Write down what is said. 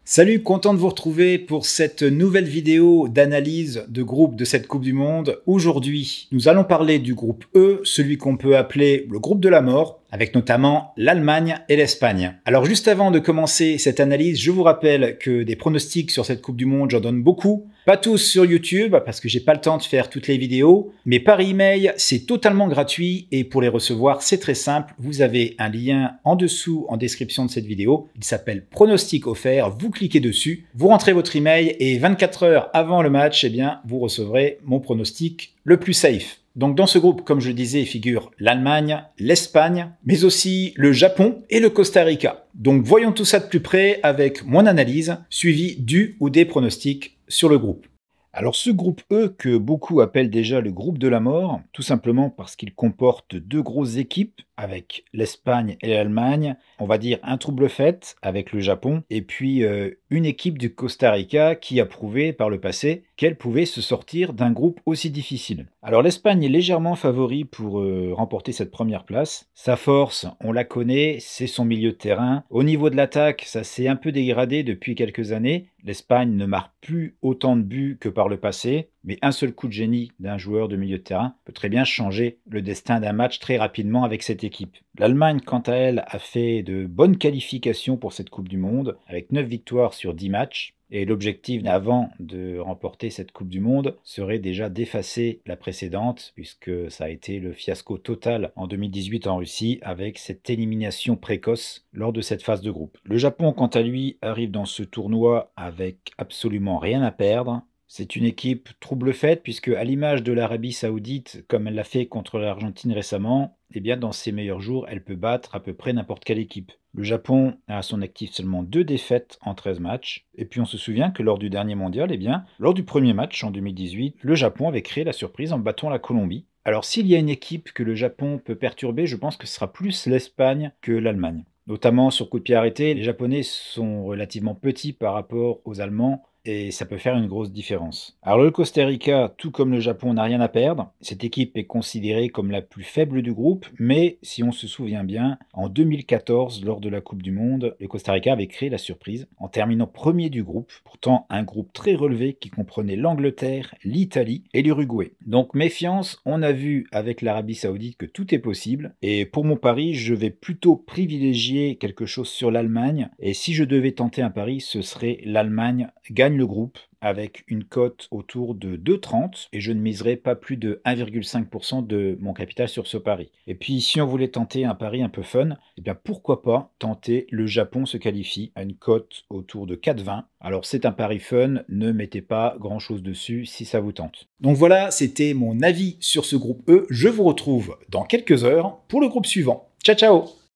Salut, content de vous retrouver pour cette nouvelle vidéo d'analyse de groupe de cette Coupe du Monde. Aujourd'hui, nous allons parler du groupe E, celui qu'on peut appeler le groupe de la mort, avec notamment l'Allemagne et l'Espagne. Alors juste avant de commencer cette analyse, je vous rappelle que des pronostics sur cette Coupe du Monde, j'en donne beaucoup. Pas tous sur YouTube, parce que j'ai pas le temps de faire toutes les vidéos, mais par email, c'est totalement gratuit et pour les recevoir, c'est très simple. Vous avez un lien en dessous en description de cette vidéo. Il s'appelle Pronostic offert. Vous cliquez dessus, vous rentrez votre email et 24 heures avant le match, eh bien, vous recevrez mon pronostic le plus safe. Donc dans ce groupe, comme je le disais, figurent l'Allemagne, l'Espagne, mais aussi le Japon et le Costa Rica. Donc voyons tout ça de plus près avec mon analyse, suivie du ou des pronostics sur le groupe. Alors ce groupe E, que beaucoup appellent déjà le groupe de la mort, tout simplement parce qu'il comporte deux grosses équipes, avec l'Espagne et l'Allemagne, on va dire un trouble fait avec le Japon, et puis une équipe du Costa Rica qui a prouvé par le passé qu'elle pouvait se sortir d'un groupe aussi difficile. Alors l'Espagne est légèrement favori pour remporter cette première place. Sa force, on la connaît, c'est son milieu de terrain. Au niveau de l'attaque, ça s'est un peu dégradé depuis quelques années. L'Espagne ne marque plus autant de buts que par le passé, mais un seul coup de génie d'un joueur de milieu de terrain peut très bien changer le destin d'un match très rapidement avec cette équipe. L'Allemagne, quant à elle, a fait de bonnes qualifications pour cette Coupe du Monde, avec 9 victoires sur 10 matchs. Et l'objectif avant de remporter cette Coupe du Monde serait déjà d'effacer la précédente, puisque ça a été le fiasco total en 2018 en Russie, avec cette élimination précoce lors de cette phase de groupe. Le Japon, quant à lui, arrive dans ce tournoi avec absolument rien à perdre. C'est une équipe trouble faite, puisque à l'image de l'Arabie Saoudite, comme elle l'a fait contre l'Argentine récemment, eh bien dans ses meilleurs jours, elle peut battre à peu près n'importe quelle équipe. Le Japon a à son actif seulement 2 défaites en 13 matchs. Et puis on se souvient que lors du dernier mondial, eh bien, lors du premier match en 2018, le Japon avait créé la surprise en battant la Colombie. Alors s'il y a une équipe que le Japon peut perturber, je pense que ce sera plus l'Espagne que l'Allemagne. Notamment sur coup de pied arrêté, les Japonais sont relativement petits par rapport aux Allemands, et ça peut faire une grosse différence. Alors le Costa Rica, tout comme le Japon, n'a rien à perdre. Cette équipe est considérée comme la plus faible du groupe, mais si on se souvient bien, en 2014, lors de la Coupe du Monde, le Costa Rica avait créé la surprise en terminant premier du groupe, pourtant un groupe très relevé qui comprenait l'Angleterre, l'Italie et l'Uruguay. Donc méfiance, on a vu avec l'Arabie Saoudite que tout est possible, et pour mon pari, je vais plutôt privilégier quelque chose sur l'Allemagne, et si je devais tenter un pari, ce serait l'Allemagne gagne le groupe avec une cote autour de 2,30 et je ne miserai pas plus de 1,5% de mon capital sur ce pari. Et puis si on voulait tenter un pari un peu fun, eh bien pourquoi pas tenter le Japon se qualifie à une cote autour de 4,20. Alors c'est un pari fun, ne mettez pas grand chose dessus si ça vous tente. Donc voilà, c'était mon avis sur ce groupe E. Je vous retrouve dans quelques heures pour le groupe suivant. Ciao ciao!